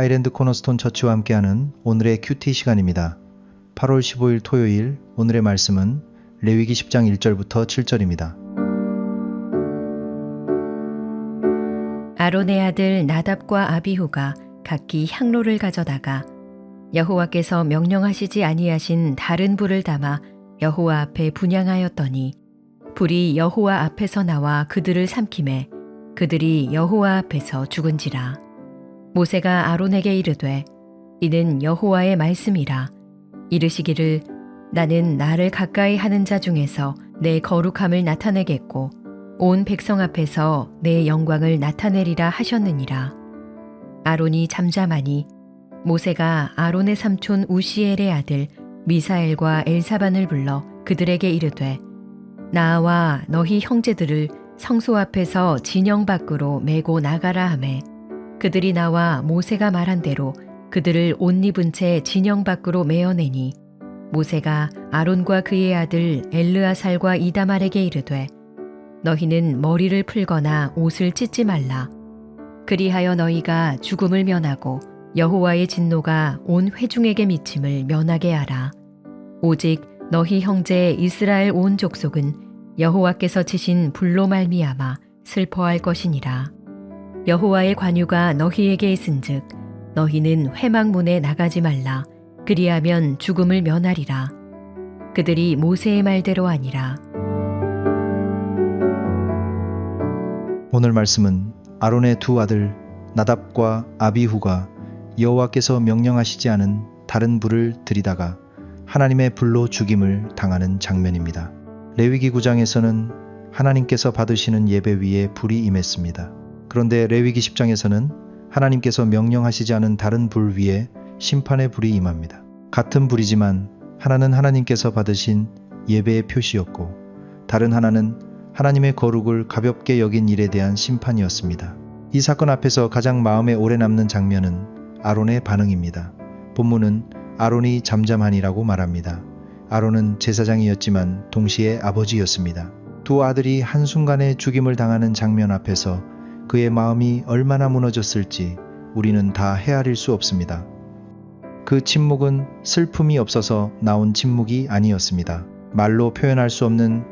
하이랜드 코너스톤 처치와 함께하는 오늘의 큐티 시간입니다. 8월 15일 토요일 오늘의 말씀은 레위기 10장 1절부터 7절입니다. 아론의 아들 나답과 아비후가 각기 향로를 가져다가 여호와께서 명령하시지 아니하신 다른 불을 담아 여호와 앞에 분향하였더니 불이 여호와 앞에서 나와 그들을 삼키매 그들이 여호와 앞에서 죽은지라. 모세가 아론에게 이르되 이는 여호와의 말씀이라. 이르시기를 나는 나를 가까이 하는 자 중에서 내 거룩함을 나타내겠고 온 백성 앞에서 내 영광을 나타내리라 하셨느니라. 아론이 잠잠하니 모세가 아론의 삼촌 우시엘의 아들 미사엘과 엘사반을 불러 그들에게 이르되 나와 너희 형제들을 성소 앞에서 진영 밖으로 메고 나가라 하매 그들이 나와 모세가 말한 대로 그들을 옷 입은 채 진영 밖으로 메어내니 모세가 아론과 그의 아들 엘르아살과 이다말에게 이르되 너희는 머리를 풀거나 옷을 찢지 말라. 그리하여 너희가 죽음을 면하고 여호와의 진노가 온 회중에게 미침을 면하게 하라. 오직 너희 형제 이스라엘 온 족속은 여호와께서 치신 불로 말미암아 슬퍼할 것이니라. 여호와의 관유가 너희에게 있은즉 너희는 회막문에 나가지 말라. 그리하면 죽음을 면하리라. 그들이 모세의 말대로 하니라. 오늘 말씀은 아론의 두 아들 나답과 아비후가 여호와께서 명령하시지 않은 다른 불을 들이다가 하나님의 불로 죽임을 당하는 장면입니다. 레위기 9장에서는 하나님께서 받으시는 예배 위에 불이 임했습니다. 그런데 레위기 10장에서는 하나님께서 명령하시지 않은 다른 불 위에 심판의 불이 임합니다. 같은 불이지만 하나는 하나님께서 받으신 예배의 표시였고 다른 하나는 하나님의 거룩을 가볍게 여긴 일에 대한 심판이었습니다. 이 사건 앞에서 가장 마음에 오래 남는 장면은 아론의 반응입니다. 본문은 아론이 잠잠하니라고 말합니다. 아론은 제사장이었지만 동시에 아버지였습니다. 두 아들이 한순간에 죽임을 당하는 장면 앞에서 그의 마음이 얼마나 무너졌을지 우리는 다 헤아릴 수 없습니다. 그 침묵은 슬픔이 없어서 나온 침묵이 아니었습니다. 말로 표현할 수 없는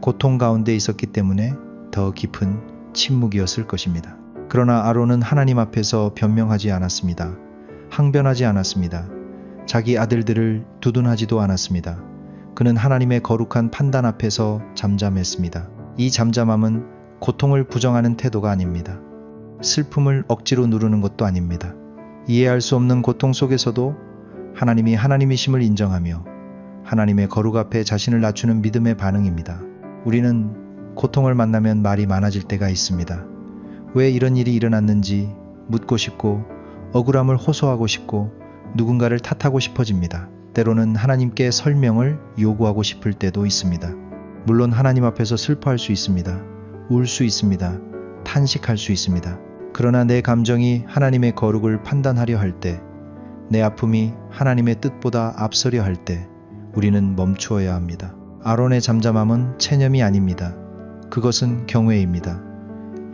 고통 가운데 있었기 때문에 더 깊은 침묵이었을 것입니다. 그러나 아론은 하나님 앞에서 변명하지 않았습니다. 항변하지 않았습니다. 자기 아들들을 두둔하지도 않았습니다. 그는 하나님의 거룩한 판단 앞에서 잠잠했습니다. 이 잠잠함은 고통을 부정하는 태도가 아닙니다. 슬픔을 억지로 누르는 것도 아닙니다. 이해할 수 없는 고통 속에서도 하나님이 하나님이심을 인정하며 하나님의 거룩 앞에 자신을 낮추는 믿음의 반응입니다. 우리는 고통을 만나면 말이 많아질 때가 있습니다. 왜 이런 일이 일어났는지 묻고 싶고 억울함을 호소하고 싶고 누군가를 탓하고 싶어집니다. 때로는 하나님께 설명을 요구하고 싶을 때도 있습니다. 물론 하나님 앞에서 슬퍼할 수 있습니다. 울 수 있습니다. 탄식할 수 있습니다. 그러나 내 감정이 하나님의 거룩을 판단하려 할 때, 내 아픔이 하나님의 뜻보다 앞서려 할 때 우리는 멈추어야 합니다. 아론의 잠잠함은 체념이 아닙니다. 그것은 경외입니다.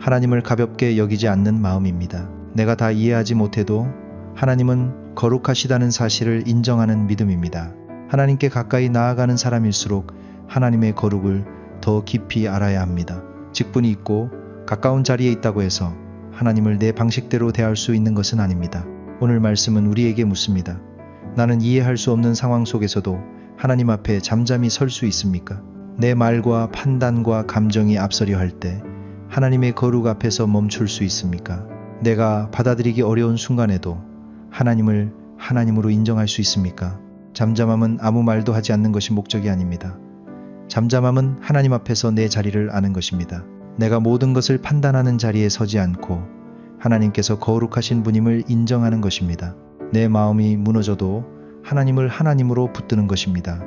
하나님을 가볍게 여기지 않는 마음입니다. 내가 다 이해하지 못해도 하나님은 거룩하시다는 사실을 인정하는 믿음입니다. 하나님께 가까이 나아가는 사람일수록 하나님의 거룩을 더 깊이 알아야 합니다. 직분이 있고 가까운 자리에 있다고 해서 하나님을 내 방식대로 대할 수 있는 것은 아닙니다. 오늘 말씀은 우리에게 묻습니다. 나는 이해할 수 없는 상황 속에서도 하나님 앞에 잠잠히 설 수 있습니까? 내 말과 판단과 감정이 앞서려 할 때 하나님의 거룩 앞에서 멈출 수 있습니까? 내가 받아들이기 어려운 순간에도 하나님을 하나님으로 인정할 수 있습니까? 잠잠함은 아무 말도 하지 않는 것이 목적이 아닙니다. 잠잠함은 하나님 앞에서 내 자리를 아는 것입니다. 내가 모든 것을 판단하는 자리에 서지 않고 하나님께서 거룩하신 분임을 인정하는 것입니다. 내 마음이 무너져도 하나님을 하나님으로 붙드는 것입니다.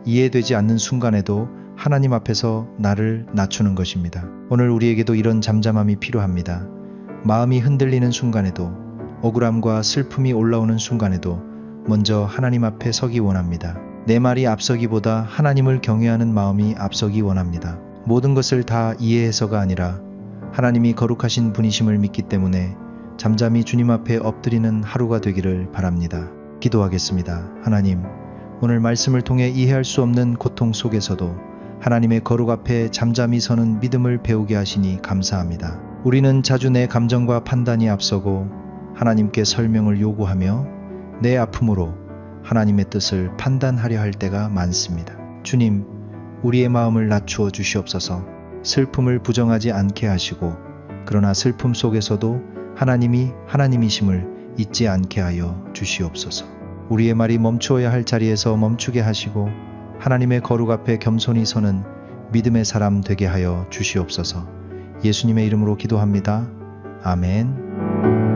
이해되지 않는 순간에도 하나님 앞에서 나를 낮추는 것입니다. 오늘 우리에게도 이런 잠잠함이 필요합니다. 마음이 흔들리는 순간에도, 억울함과 슬픔이 올라오는 순간에도 먼저 하나님 앞에 서기 원합니다. 내 말이 앞서기보다 하나님을 경외하는 마음이 앞서기 원합니다. 모든 것을 다 이해해서가 아니라 하나님이 거룩하신 분이심을 믿기 때문에 잠잠히 주님 앞에 엎드리는 하루가 되기를 바랍니다. 기도하겠습니다. 하나님, 오늘 말씀을 통해 이해할 수 없는 고통 속에서도 하나님의 거룩 앞에 잠잠히 서는 믿음을 배우게 하시니 감사합니다. 우리는 자주 내 감정과 판단이 앞서고 하나님께 설명을 요구하며 내 아픔으로 하나님의 뜻을 판단하려 할 때가 많습니다. 주님, 우리의 마음을 낮추어 주시옵소서. 슬픔을 부정하지 않게 하시고 그러나 슬픔 속에서도 하나님이 하나님이심을 잊지 않게 하여 주시옵소서. 우리의 말이 멈추어야 할 자리에서 멈추게 하시고 하나님의 거룩 앞에 겸손히 서는 믿음의 사람 되게 하여 주시옵소서. 예수님의 이름으로 기도합니다. 아멘.